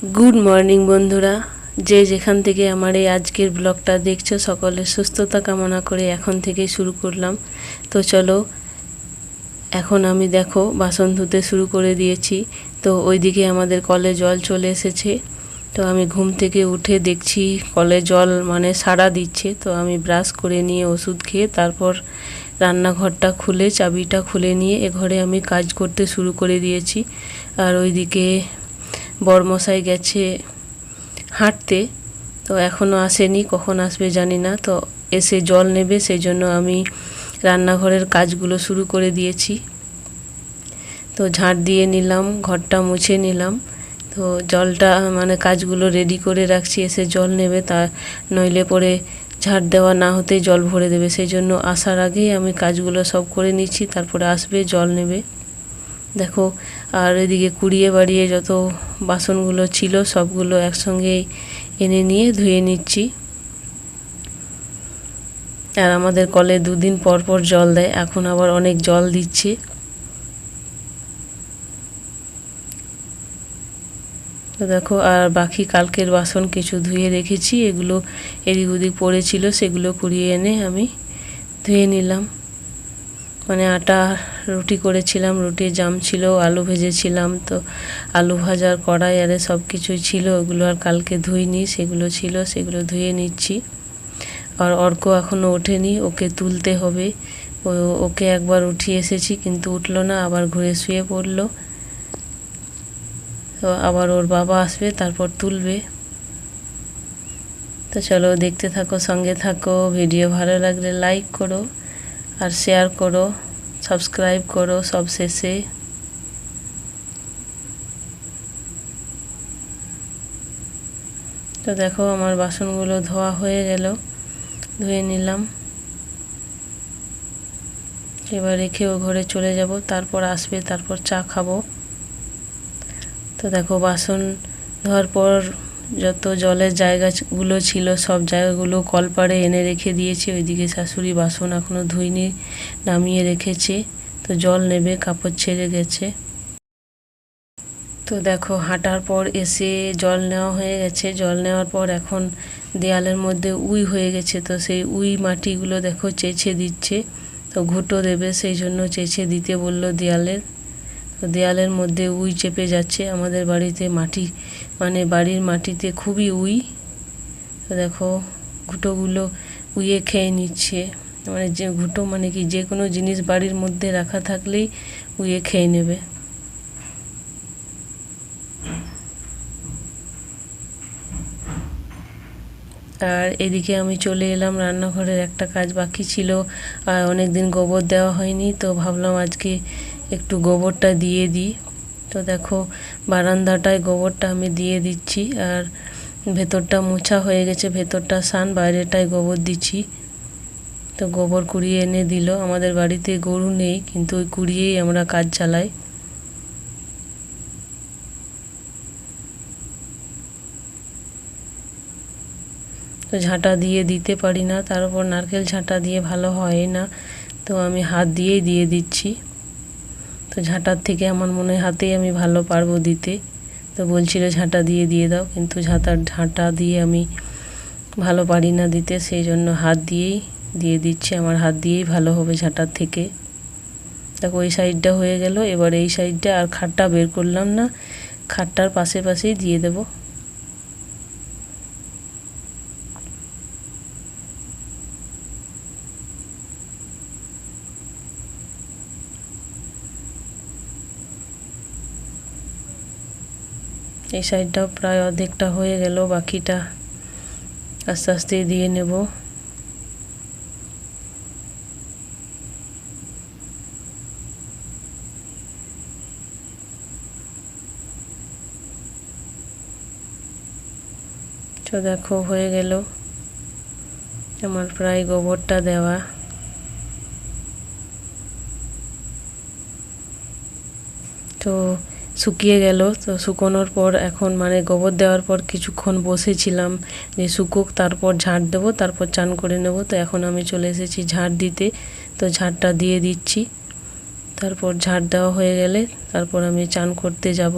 Good morning বন্ধুরা, যে যেখান থেকে আমার এই আজকের ব্লগটা দেখছো সকলের সুস্থতা কামনা করে এখন থেকেই শুরু করলাম। তো চলো, এখন আমি দেখো বাসন ধুতে শুরু করে দিয়েছি। তো ওইদিকে আমাদের কলে জল চলে এসেছে। তো আমি ঘুম থেকে উঠে দেখছি কলে জল মানে সাড়া দিচ্ছে। তো আমি ব্রাশ করে নিয়ে ওষুধ খেয়ে তারপর রান্নাঘরটা খুলে চাবিটা খুলে নিয়ে এ ঘরে আমি কাজ করতে শুরু করে দিয়েছি। আর ওইদিকে বরমশাই গেছে হাঁটতে, তো এখনও আসেনি, কখন আসবে জানি না। তো এসে জল নেবে, সেই জন্য আমি রান্নাঘরের কাজগুলো শুরু করে দিয়েছি। তো ঝাঁট দিয়ে নিলাম, ঘরটা মুছে নিলাম। তো জলটা মানে কাজগুলো রেডি করে রাখছি, এসে জল নেবে, তা নইলে পরে ঝাঁট দেওয়া না হতেই জল ভরে দেবে। সেই জন্য আসার আগেই আমি কাজগুলো সব করে নিচ্ছি, তারপরে আসবে জল নেবে। দেখো, আর এদিকে কুড়িয়ে বাড়িয়ে যত বাসনগুলো ছিল সবগুলো একসঙ্গে এনে নিয়ে ধুয়ে নিচ্ছি। আর আমাদের কলে দুদিন পর পর জল দেয়, এখন আবার অনেক জল দিচ্ছে। তো দেখো, আর বাকি কালকের বাসন কিছু ধুয়ে রেখেছি, এগুলো এদিক ওদিক পড়েছিল, সেগুলো কুড়িয়ে এনে আমি ধুয়ে নিলাম। মানে আটা রুটি করেছিলাম, রুটির জাম ছিল, আলু ভেজেছিলাম, তো আলু ভাজার কড়াই আরে সব কিছুই ছিল, ওগুলো আর কালকে ধুইনি, সেগুলো ছিল, সেগুলো ধুয়ে নিচ্ছি। আর অর্ক এখনও ওঠেনি, ওকে তুলতে হবে। ওকে একবার উঠিয়ে এসেছি কিন্তু উঠলো না, আবার ঘুরে শুয়ে পড়লো। তো আবার ওর বাবা আসবে, তারপর তুলবে। তো চলো দেখতে থাকো, সঙ্গে থাকো। ভিডিও ভালো লাগলে লাইক করো আর শেয়ার করো, সাবস্ক্রাইব করো সব শেষে। তো দেখো, আমার বাসনগুলো ধোয়া হয়ে গেল, ধুয়ে নিলাম। এবার রেখে ও ঘরে চলে যাব, তারপর আসবে, তারপর চা খাবো। তো দেখো, বাসন ধোয়ার পর যত জলের জায়গাগুলো ছিল সব জায়গাগুলো কলপাড়ে এনে রেখে দিয়েছি। ওইদিকে শাশুড়ি বাসন এখনও ধুইনি, নামিয়ে রেখেছে। তো জল নেবে, কাপড় ছেড়ে গেছে। তো দেখো, হাঁটার পর এসে জল নেওয়া হয়ে গেছে। জল নেওয়ার পর এখন দেয়ালের মধ্যে উই হয়ে গেছে, তো সেই উই মাটিগুলো দেখো চেঁচে দিচ্ছে। তো ঘুঁটো দেবে, সেই জন্য চেঁচে দিতে বলল দেয়ালের। তো দেয়ালের মধ্যে উই চেপে যাচ্ছে। আমাদের বাড়িতে মাটি মানে বাড়ির মাটিতে খুবই উই। তো দেখো, ঘুঁটোগুলো উইয়ে খেয়ে নিচ্ছে। মানে যে ঘুঁটো মানে কি, যে কোনো জিনিস বাড়ির মধ্যে রাখা থাকলেই উইয়ে খেয়ে নেবে। আর এদিকে আমি চলে এলাম, রান্নাঘরের একটা কাজ বাকি ছিল। আর অনেক দিন গোবর দেওয়া হয়নি, তো ভাবলাম আজকে একটু গোবরটা দিয়ে দিই। তো দেখো, বারান্দাটায় গোবরটা আমি দিয়ে দিচ্ছি। আর ভেতরটা মোছা হয়ে গেছে, ভেতরটা সান, বাইরেটায় গোবর দিচ্ছি। তো গোবর কুড়িয়ে এনে দিল। আমাদের বাড়িতে গরু নেই, কিন্তু ওই কুড়িয়েই আমরা কাজ চালাই। তো ঝাঁটা দিয়ে দিতে পারি না, তার উপর নারকেল ঝাঁটা দিয়ে ভালো হয় না, তো আমি হাত দিয়েই দিয়ে দিচ্ছি। তো ঝাঁটার থেকে আমার মনে হয় হাতেই আমি ভালো পারবো দিতে। তো বলছিল ঝাঁটা দিয়ে দাও, কিন্তু ঝাঁটা দিয়ে আমি ভালো পারি না দিতে, সেই জন্য হাত দিয়েই দিয়ে দিচ্ছি। আমার হাত দিয়েই ভালো হবে ঝাঁটার থেকে। দেখো, ওই সাইডটা হয়ে গেল, এবার এই সাইডটা। আর খাটটা বের করলাম না, খাটটার পাশে পাশেই দিয়ে দেবো। এই সাইডটাও প্রায় অর্ধেকটা হয়ে গেল, বাকিটা আস্তে আস্তে দিয়ে নেব। তো দেখো, হয়ে গেল আমার প্রায় গোবরটা দেওয়া। তো শুকিয়ে গেল। তো শুকোনোর পর এখন মানে গোবর দেওয়ার পর কিছুক্ষণ বসেছিলাম যে শুকুক, তারপর ঝাঁট দেবো, তারপর চান করে নেব। তো এখন আমি চলে এসেছি ঝাঁট দিতে। তো ঝাঁটটা দিয়ে দিচ্ছি, তারপর ঝাঁট দেওয়া হয়ে গেলে তারপর আমি চান করতে যাব।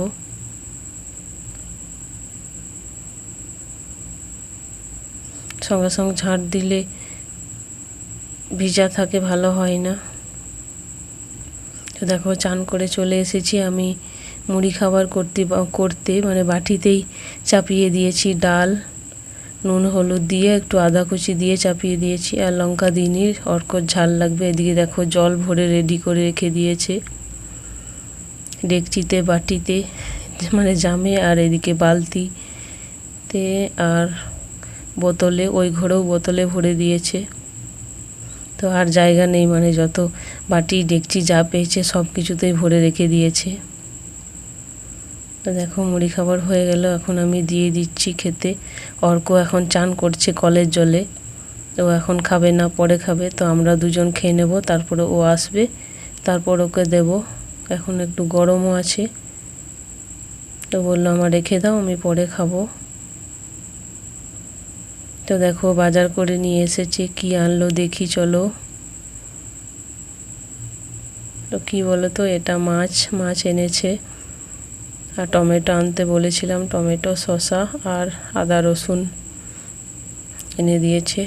সঙ্গে সঙ্গে ঝাঁট দিলে ভিজা থাকে, ভালো হয় না। তো দেখো চান করে চলে এসেছি আমি। মুড়ি খাবার করতে মানে বাটিতেই চাপিয়ে দিয়েছি ডাল, নুন হলুদ দিয়ে একটু আদা কুচি দিয়ে চাপিয়ে দিয়েছি, আর লঙ্কা দিইনি, অর্কর ঝাল লাগবে। এদিকে দেখো জল ভরে রেডি করে রেখে দিয়েছে ডেকচিতে, বাটিতে মানে জামে, আর এদিকে বালতিতে আর বোতলে, ওই ঘরেও বোতলে ভরে দিয়েছে। তো আর জায়গা নেই, মানে যত বাটি ডেকচি যা পেয়েছে সব কিছুতেই ভরে রেখে দিয়েছে। তো দেখো মুড়ি খাবার হয়ে গেল, এখন আমি দিয়ে দিচ্ছি খেতে। অর্ক এখন চান করছে কলের জলে, ও এখন খাবে না, পরে খাবে। তো আমরা দুজন খেয়ে নেব, তারপরে ও আসবে, তারপর ওকে দেব। এখন একটু গরমও আছে, তো বললো আমার রেখে দাও, আমি পরে খাবো। তো দেখো বাজার করে নিয়ে এসেছে, কি আনলো দেখি চলো। তো কি বলো তো, এটা মাছ এনেছে, আর টমেটো আনতে বলেছিলাম, টমেটো, শসা আর আদা রসুন এনে দিয়েছে।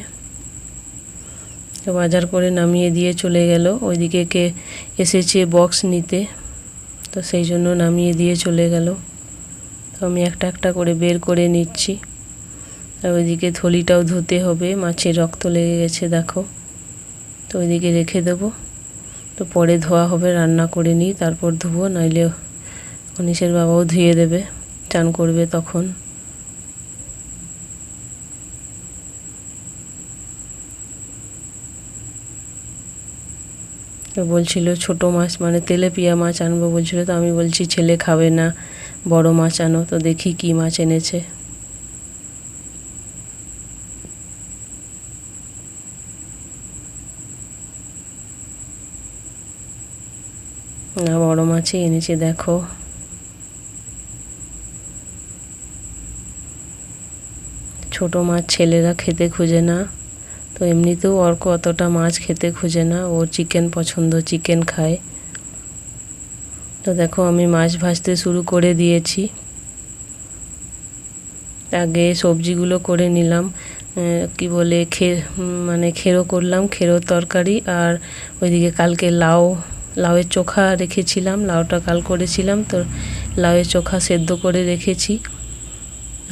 তো বাজার করে নামিয়ে দিয়ে চলে গেল। ওইদিকে কে এসেছে বক্স নিতে, তো সেই জন্য নামিয়ে দিয়ে চলে গেল। তো আমি একটা একটা করে বের করে নিচ্ছি। আর ওইদিকে থলিটাও ধুতে হবে, মাছের রক্ত লেগে গেছে দেখো। তো ওইদিকে রেখে দেবো, তো পরে ধোয়া হবে, রান্না করে নিই তারপর ধুবো, নাইলে অনিশের বাবাও ধুয়ে দেবে, চান করবে তখন। তো বলছিল ছোট মাছ মানে তেলেপিয়া মাছ আনবো বলছিল, তো আমি বলছি ছেলে খাবে না, বড় মাছ আনো। তো দেখি কি মাছ এনেছে। না, বড় মাছই এনেছে দেখো। ছোট মাছ ছেলেরা খেতে খোঁজে না, তো এমনিতেও অর্ক অতটা মাছ খেতে খোঁজে না, ওর চিকেন পছন্দ, চিকেন খায়। তো দেখো আমি মাছ ভাজতে শুরু করে দিয়েছি। আগে সবজিগুলো করে নিলাম, কি বলে মানে খেরো করলাম, খেরোর তরকারি। আর ওইদিকে কালকে লাউয়ের চোখা রেখেছিলাম, লাউটা কাল করেছিলাম, তো লাউয়ের চোখা সেদ্ধ করে রেখেছি।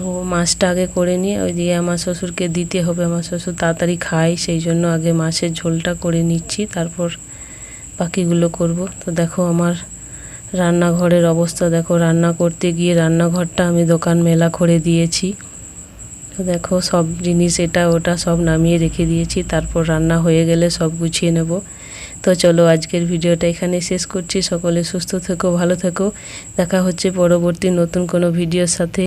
ও মাছটা আগে করে নিয়ে ওইদিকে আমার শ্বশুরকে দিতে হবে, আমার শ্বশুর তাড়াতাড়ি খায়, সেই জন্য আগে মাছের ঝোলটা করে নিচ্ছি, তারপর বাকিগুলো করব। তো দেখো আমার রান্নাঘরের অবস্থা দেখো, রান্না করতে গিয়ে রান্নাঘরটা আমি দোকান মেলা করে দিয়েছি। তো দেখো সব জিনিস এটা ওটা সব নামিয়ে রেখে দিয়েছি, তারপর রান্না হয়ে গেলে সব গুছিয়ে নেব। তো চলো আজকের ভিডিওটা এখানে শেষ করছি। সকলে সুস্থ থেকো, ভালো থেকো, দেখা হচ্ছে পরবর্তী নতুন কোনো ভিডিওর সাথে।